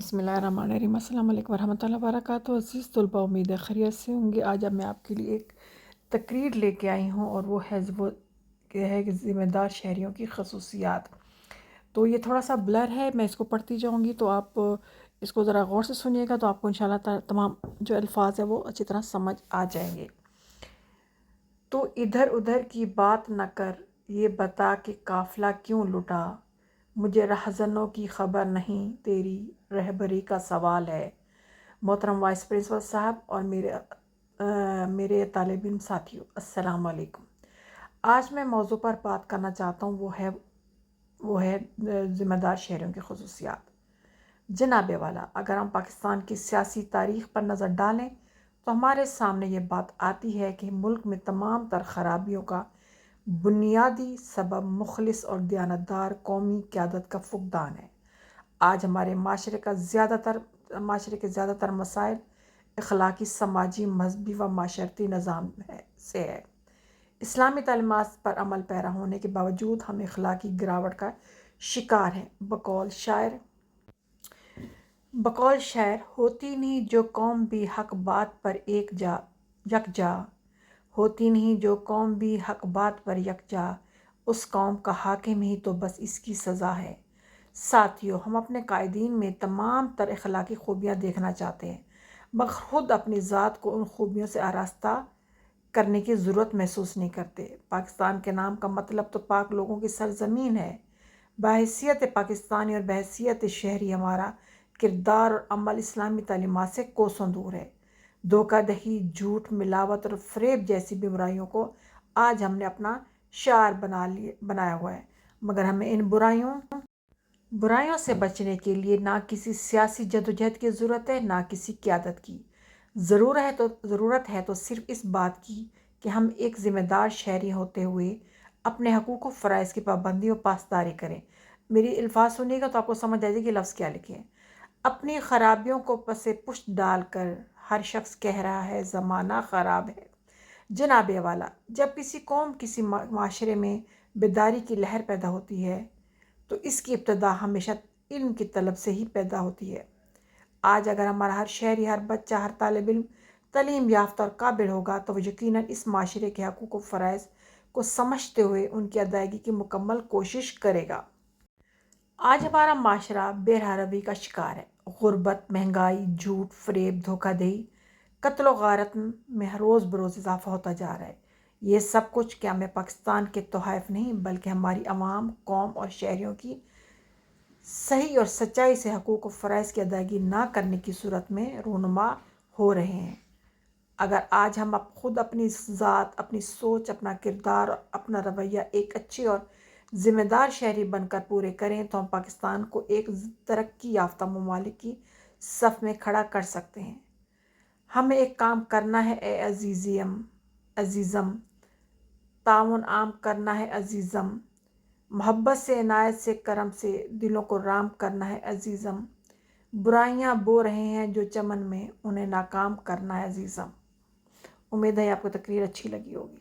बिस्मिल्लाहिर्रहमानिर्रहीम। अस्सलाम वालेकुम वरहमतुल्लाहि वबरकातुहू। अज़ीज़ तलबा, उम्मीद है खैरियत से होंगे। आज अब मैं आपके लिए एक तकरीर लेके आई हूँ और वो है कि ज़िम्मेदार शहरियों की खसूसियात। तो ये थोड़ा सा ब्लर है, मैं इसको पढ़ती जाऊँगी तो आप इसको ज़रा गौर से सुनिएगा तो आपको इंशाल्लाह तमाम जो अल्फाज है वो अच्छी तरह समझ आ जाएंगे। तो इधर उधर की बात न कर, ये बता कि काफ़िला क्यों लुटा। मुझे रहज़नों की ख़बर नहीं, तेरी रहबरी का सवाल है। मोहतरम वाइस प्रिंसिपल साहब और मेरे तालिब इल्म साथियों, अस्सलाम वालेकुम। आज मैं मौजू पर बात करना चाहता हूँ, वो है ज़िम्मेदार शहरियों की खसूसियात। जनाबे वाला, अगर हम पाकिस्तान की सियासी तारीख़ पर नज़र डालें तो हमारे सामने ये बात आती है कि मुल्क में तमाम तर ख़राबियों का बुनियादी सबब मुखलिस और दयानतदार कौमी क़यादत का फुक़दान है। आज हमारे माशरे के ज़्यादातर मसाइल अखलाकी, समाजी, मजहबी व माशरती निज़ाम से है। इस्लामी तालीमात पर अमल पैरा होने के बावजूद हम अखलाकी गिरावट का शिकार हैं। बकौल शायर, होती नहीं जो कौम भी हक बात पर यकजा, होती नहीं जो कौम भी हक बात पर यकजा, उस कौम का हाकिम ही तो बस इसकी सज़ा है। साथियों, हम अपने कायदीन में तमाम तर अखलाकी खूबियाँ देखना चाहते हैं, मगर ख़ुद अपनी ज़ात को उन खूबियों से आरास्ता करने की ज़रूरत महसूस नहीं करते। पाकिस्तान के नाम का मतलब तो पाक लोगों की सरज़मीन है। बहैसियत पाकिस्तानी और बहैसियत शहरी हमारा किरदार और अमल इस्लामी तालीमात से कोसों दूर है। धोखाधड़ी, झूठ, मिलावट और फ़रेब जैसी बुराइयों को आज हमने अपना शार बनाया हुआ है, मगर हमें इन बुराइयों से बचने के लिए ना किसी सियासी जदोजहद की ज़रूरत है, ना किसी क़यादत की। ज़रूरत है तो सिर्फ़ इस बात की कि हम एक ज़िम्मेदार शहरी होते हुए अपने हकूक़ व फ़राइज़ की पाबंदी और पासदारी करें। मेरी अल्फाज सुनिएगा तो आपको समझ आ जाएगी लफ्ज़ क्या लिखे हैं। अपनी ख़राबियों को पसे पुष्ट डालकर हर शख्स कह रहा है ज़माना ख़राब है। जनाबे वाला, जब किसी कौम, किसी माशरे में बेदारी की लहर पैदा होती है तो इसकी इब्तदा हमेशा इल्म की तलब से ही पैदा होती है। आज अगर हमारा हर शहरी, हर बच्चा, हर तालिब इल्म तलीम याफ्ता और काबिल होगा तो वो यकीनन इस माशरे के हकूक़ व फ़राइज़ को समझते हुए उनकी अदायगी की मुकम्मल कोशिश करेगा। आज हमारा माशरा बेरहरवी का शिकार है। गुर्बत, महंगाई, झूठ, फ़रेब, धोखाधड़ी, कत्ल व गारत में रोज़ बरोज़ इजाफ़ा होता जा रहा है। ये सब कुछ क्या में पाकिस्तान के तोहफ़ नहीं, बल्कि हमारी अवाम, कौम और शहरियों की सही और सच्चाई से हकूक़ व फ़राइज़ की अदायगी ना करने की सूरत में रूनुमा हो रहे हैं। अगर आज हम खुद अपनी ज़ात, अपनी सोच, अपना किरदार और अपना रवैया एक अच्छे और ज़िम्मेदार शहरी बनकर पूरे करें तो हम पाकिस्तान को एक तरक्की याफ्ता ममालिक की सफ़ में खड़ा कर सकते हैं। हमें एक काम करना है ए अज़ीज़म, ताउन आम करना है अज़ीज़म, मोहब्बत से, इनायत से, करम से दिलों को राम करना है अज़ीज़म। बुराइयां बो रहे हैं जो चमन में, उन्हें नाकाम करना है अज़ीज़म। उम्मीद है आपको तकरीर अच्छी लगी होगी।